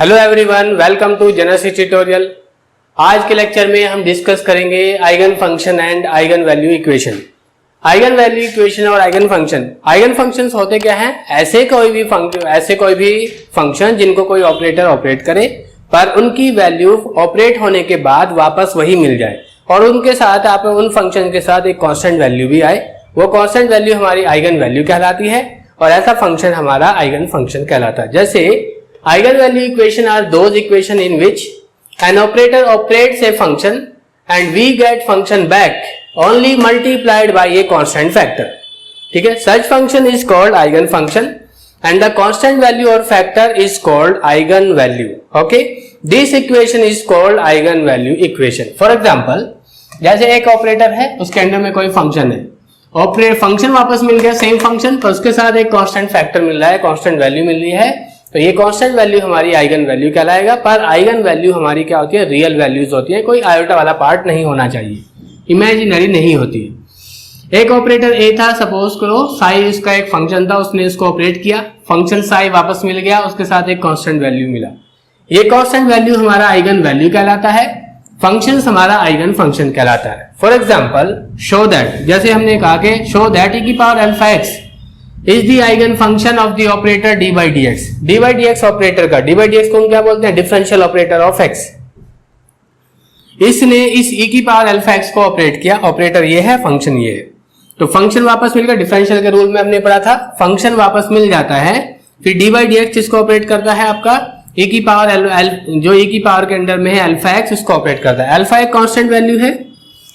Hello everyone, welcome to Genesis tutorial. आज के lecture में हम डिस्कस करेंगे eigen function and eigen value equation. Eigen value equation और आइगन फंक्शंस होते क्या हैं? ऐसे कोई भी फंक्शन जिनको कोई ऑपरेटर ऑपरेट करे पर उनकी वैल्यू ऑपरेट होने के बाद वापस वही मिल जाए और उनके साथ आप उन फंक्शन के साथ एक कांस्टेंट वैल्यू भी आए। वो कांस्टेंट वैल्यू हमारी आइगन वैल्यू कहलाती है और ऐसा फंक्शन हमारा आइगन फंक्शन कहलाता है। जैसे eigenvalue equation are those equation in which an operator operates a function and we get function back only multiplied by a constant factor. ठीक है, such function is called eigen function and the constant value or factor is called eigenvalue. Okay, this equation is called eigenvalue equation. For example, जैसे एक operator है, उसके अंदर में कोई function है, ऑपरेटर फंक्शन वापस मिल गया सेम फंक्शन पर उसके साथ एक कांस्टेंट फैक्टर मिल रहा है, कांस्टेंट वैल्यू मिल रही है, तो ये कांस्टेंट वैल्यू हमारी आइगन वैल्यू कहलाएगा। पर आइगन वैल्यू हमारी क्या होती है? रियल वैल्यूज होती है, कोई आयोटा वाला पार्ट नहीं होना चाहिए, इमेजिनरी नहीं होती है। एक ऑपरेटर ए था, सपोज करो साई उसका एक फंक्शन था, उसने इसको ऑपरेट किया, फंक्शन साई वापस मिल गया, उसके साथ एक कांस्टेंट वैल्यू मिला। ये कांस्टेंट वैल्यू हमारा आइगन वैल्यू कहलाता है, फंक्शन हमारा आइगन फंक्शन कहलाता है। फॉर एग्जाम्पल शो दैट, जैसे हमने कहा कि शो दैट e की power alpha x is the eigen function of the operator D by D x. D by D x operator का, डी बाई डी एक्स को हम क्या बोलते हैं? Differential operator of x. इसने इस e की पावर अल्फा एक्स को ऑपरेट किया, ऑपरेटर ये है, फंक्शन ये है, तो फंक्शन वापस मिल गया। डिफरेंशियल के रूल में हमने पढ़ा था, फंक्शन वापस मिल जाता है, फिर डी बाई डी एक्स जिसको ऑपरेट करता है आपका e की पावर जो e की पावर के अंडर में है अल्फा एक्स, उसको ऑपरेट करता है। अल्फा एक कांस्टेंट वैल्यू है,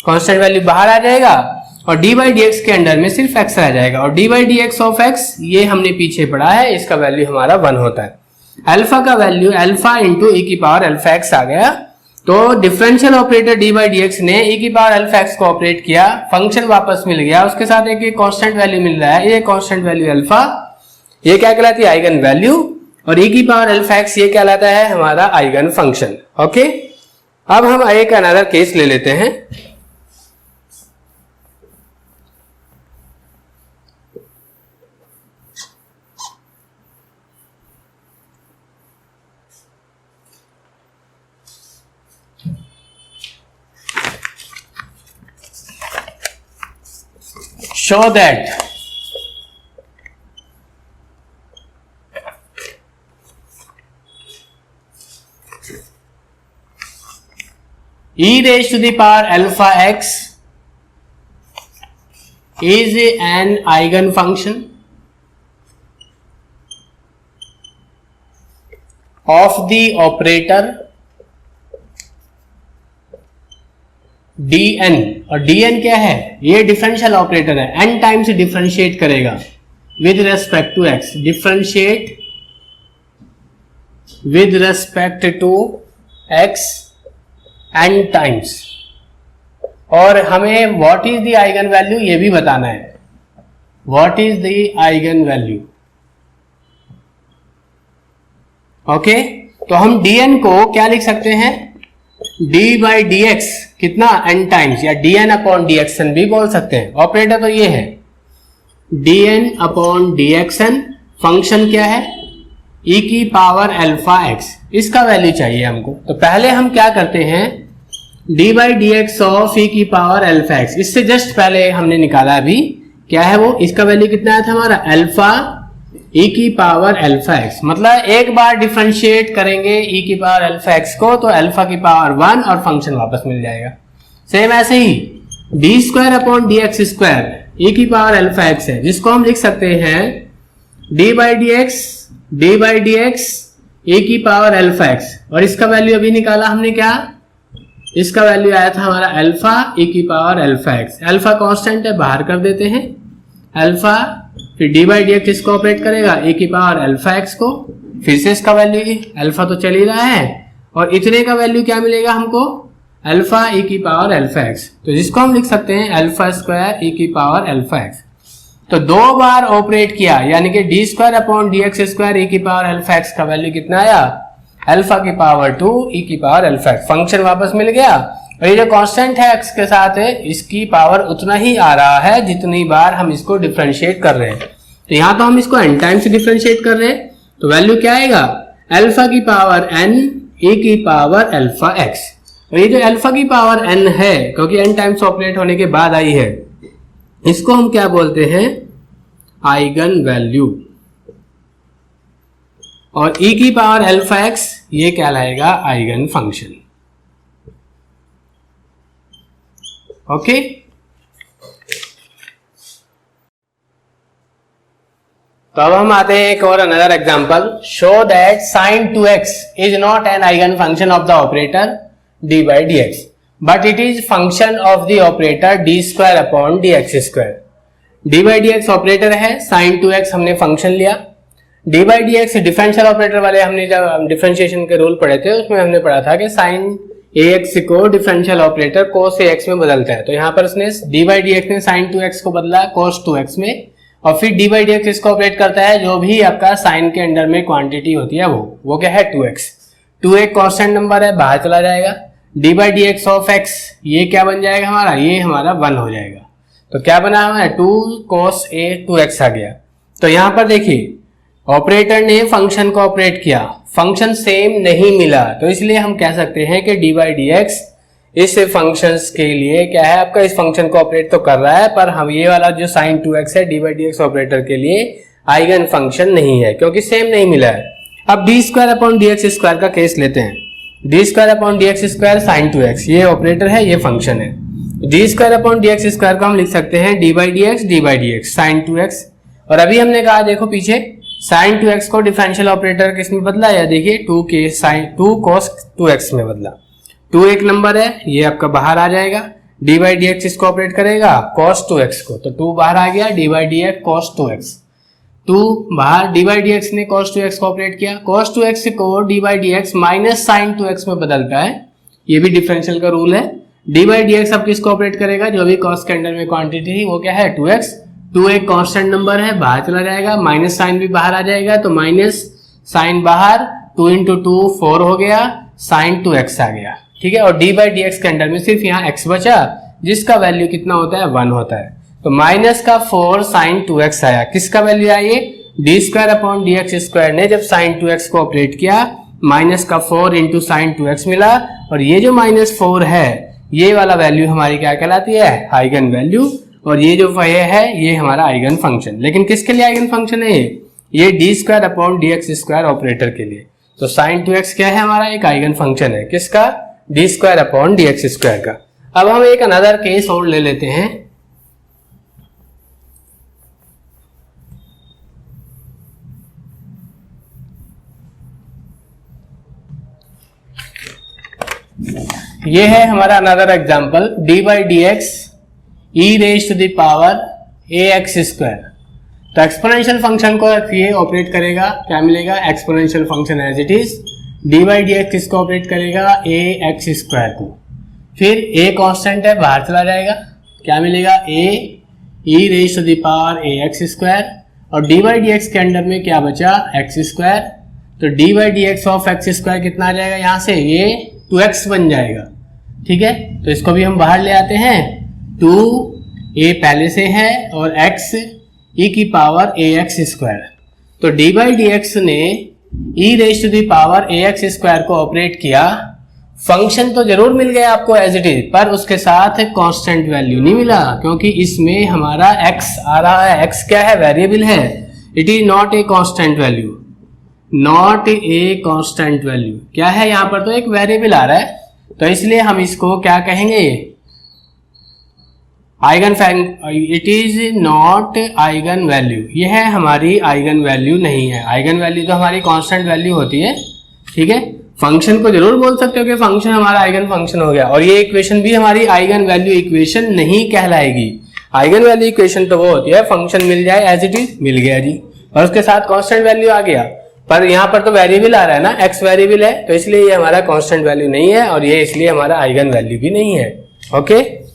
कांस्टेंट वैल्यू बाहर आ जाएगा और डी बाई डी एक्स के अंडर में सिर्फ एक्स रह जाएगा और D by D x of x ये हमने पीछे पढ़ा है, इसका वैल्यू हमारा 1 होता है। अल्फा का वैल्यू अल्फा इंटू e की पावर अल्फा एक्स आ गया, तो differential operator D by D x ने e की पावर अल्फा एक्स को ऑपरेट किया, फंक्शन वापस मिल गया, उसके साथ एक कांस्टेंट वैल्यू मिल रहा है, ये कांस्टेंट वैल्यू अल्फा, ये क्या कहलाती है? Eigen value. और e की पावर अल्फा एक्स ये कहलाता है हमारा आइगन फंक्शन। ओके, अब हम एक अनदर केस ले लेते हैं। Show that e raised to the power alpha x is an eigen function of the operator dn। और dn क्या है? ये डिफरेंशियल ऑपरेटर है, n टाइम्स डिफरेंशिएट करेगा with respect to x, differentiate with respect to x n times. और हमें what is the eigen value ये भी बताना है, what is the eigen value. Okay, तो हम dn को क्या लिख सकते हैं? d बाई डी एक्स कितना? n टाइम्स, या dn अपॉन dxn भी बोल सकते हैं। ऑपरेटर तो ये है dn अपॉन dxn, फंक्शन क्या है? e की पावर अल्फा x, इसका वैल्यू चाहिए हमको। तो पहले हम क्या करते हैं? d by D x of e की पावर अल्फा x, इससे जस्ट पहले हमने निकाला अभी, क्या है वो? इसका वैल्यू कितना आया था हमारा? अल्फा e की पावर अल्फा एक्स। मतलब एक बार डिफरेंशिएट करेंगे e की पावर अल्फा एक्स को तो अल्फा की पावर 1 और फंक्शन वापस मिल जाएगा। सेम ऐसे ही D square upon D X square e की पावर अल्फा एक्स है, जिसको हम लिख सकते हैं d by D X e की पावर अल्फा एक्स। और इसका वैल्यू अभी निकाला हमने, क्या? इसका वैल्यू आया था हमारा अल्फा e की power alpha x. Alpha constant है, बाहर कर देते हैं अल्फा, फिर डी बाई डी एक्स इसको ऑपरेट करेगा e की पावर अल्फा एक्स को, फिर से इसका वैल्यू अल्फा तो चल ही रहा है और इतने का वैल्यू क्या मिलेगा हमको? अल्फा e की पावर अल्फा एक्स, तो जिसको हम लिख सकते हैं अल्फा स्क्वायर e की पावर अल्फा एक्स। तो दो बार ऑपरेट किया, यानी कि D square upon D X square e की पावर अल्फा एक्स का वैल्यू कितना आया? अल्फा की पावर 2 e की पावर अल्फा एक्स। फंक्शन वापस मिल गया और ये जो कांस्टेंट है x के साथ है, इसकी पावर उतना ही आ रहा है जितनी बार हम इसको डिफरेंशिएट कर रहे हैं। तो यहाँ तो हम इसको n टाइम्स डिफरेंशिएट कर रहे हैं, तो वैल्यू क्या आएगा? अल्फा की पावर n e की पावर अल्फा x। और ये जो अल्फा की पावर n है, क्योंकि n टाइम्स ऑपरेट होने के बाद आई है, इसको हम क्या बोलते हैं, आइगन वैल्यू। और e की पावर अल्फा x ये कहलाएगा आइगन फंक्शन। ओके, तो अब हम आते हैं एक और another example. Show that sin 2x is not an eigen function of the operator d by dx but it is function of the operator d square upon dx square. d by dx operator है, sin 2x हमने function लिया। d by dx differential operator वाले हमने जब differentiation के rule पढ़े थे उसमें हमने पढ़ा था कि sin ax को डिफरेंशियल ऑपरेटर cos ax में बदलता है। तो यहाँ पर उसने d by dx ने sin 2x को बदला cos 2x में, और फिर d by dx इसको ऑपरेट करता है जो भी आपका साइन के अंडर में क्वांटिटी होती है वो क्या है 2x। 2 एक कांस्टेंट नंबर है, बाहर चला जाएगा। d by dx of x ये क्या बन जाएगा हमारा, ये हमारा 1 हो जाएगा। तो क्या बना हमारा 2 cos a 2x आ गया। तो यहाँ पर देखिए ऑपरेटर ने फंक्शन को ऑपरेट किया, फंक्शन सेम नहीं मिला, तो इसलिए हम कह सकते हैं कि d by dx इस फंक्शंस के लिए क्या है आपका, इस फंक्शन को ऑपरेट तो कर रहा है, पर हम ये वाला जो sin 2x है d by dx ऑपरेटर के लिए आइगन फंक्शन नहीं है, क्योंकि सेम नहीं मिला है। अब d square upon dx square का केस लेते हैं। d square upon dx square sin 2x ये ऑपरेटर है, ये फंक्शन है। d square upon dx square को हम लिख सकते हैं d by dx sin 2x। और अभी हमने कहा देखो पीछे sin 2x को डिफरेंशियल ऑपरेटर किस में बदला है, देखिए 2 cos 2x में बदला। 2 एक नंबर है, ये आपका बाहर आ जाएगा। d by dx इसको ऑपरेट करेगा cos 2x को, तो 2 बाहर आ गया, d by dx cos 2x। 2 बाहर, d by dx ने cos 2x को ऑपरेट किया, cos 2x को d by dx minus sin 2x में बदलता है, ये भी डिफरेंशियल का रूल है। d by dx अब किसको ऑपरेट करेगा, जो भी cos के अंडर में क्वांटिटी थी वो क्या है 2x। 2 एक कांस्टेंट नंबर है, बाहर चला जाएगा, माइनस साइन भी बाहर आ जाएगा, तो माइनस साइन बाहर, 2 × 2 4 हो गया, sin 2x आ गया, ठीक है। और d by dx के अंडर में सिर्फ यहाँ x बचा, जिसका वैल्यू कितना होता है 1 होता है। तो माइनस का 4 sin 2x आया, किसका वैल्यू आया ये d square upon dx square ने जब sin 2x को ऑपरेट किया, माइनस का 4 × sin 2x मिला, और ये जो -4 है ये वाला वैल्यू हमारी क्या कहलाती है, आइगन वैल्यू। और ये जो है ये हमारा आइगन फंक्शन। लेकिन किसके लिए आइगन फंक्शन है ये d square upon dx square operator के लिए। तो sin 2x क्या है हमारा, एक आइगन फंक्शन है, किसका, d square upon dx square का। अब हम एक अनदर केस और ले लेते हैं। ये है हमारा another example, d by dx e raise to the power ax square. तो एक्सपोनेंशियल फंक्शन को ये ऑपरेट करेगा, क्या मिलेगा, exponential function as it is. d by dx किसको ऑपरेट करेगा, ax स्क्वायर को। फिर a कांस्टेंट है, बाहर चला जाएगा, क्या मिलेगा, a e raise to the power ax square. और d by dx के अंडर में क्या बचा, x स्क्वायर। तो d by dx of x square कितना आ जाएगा, यहाँ से ये 2x बन जाएगा, ठीक है। तो इसको भी हम बाहर ले आते हैं, 2a पहले से है और x e की पावर ax स्क्वायर। तो d by dx ने e raise to the power ax square को ऑपरेट किया, फंक्शन तो जरूर मिल गया आपको एज इट इज, पर उसके साथ कांस्टेंट वैल्यू नहीं मिला, क्योंकि इसमें हमारा x आ रहा है। x क्या है, वेरिएबल है, it is not a constant value, not a constant value. क्या है यहाँ पर, तो एक वेरिएबल आ रहा है, तो इसलिए हम इसको क्या कहेंगे, eigen, it is not eigen value. यह है हमारी आइगन वैल्यू नहीं है। आइगन वैल्यू तो हमारी कांस्टेंट वैल्यू होती है, ठीक है। फंक्शन को जरूर बोल सकते हो कि फंक्शन हमारा आइगन फंक्शन हो गया, और ये इक्वेशन भी हमारी आइगन वैल्यू इक्वेशन नहीं कहलाएगी। आइगन वैल्यू इक्वेशन तो वो होती है, फंक्शन मिल जाए एज इट इज, मिल गया जी, और उसके साथ कांस्टेंट वैल्यू आ गया। पर यहाँ पर तो वेरिएबल आ रहा है ना, x वेरिएबल है, तो इसलिए ये हमारा कांस्टेंट वैल्यू नहीं है, और ये इसलिए हमारा आइगन वैल्यू भी नहीं है। ओके।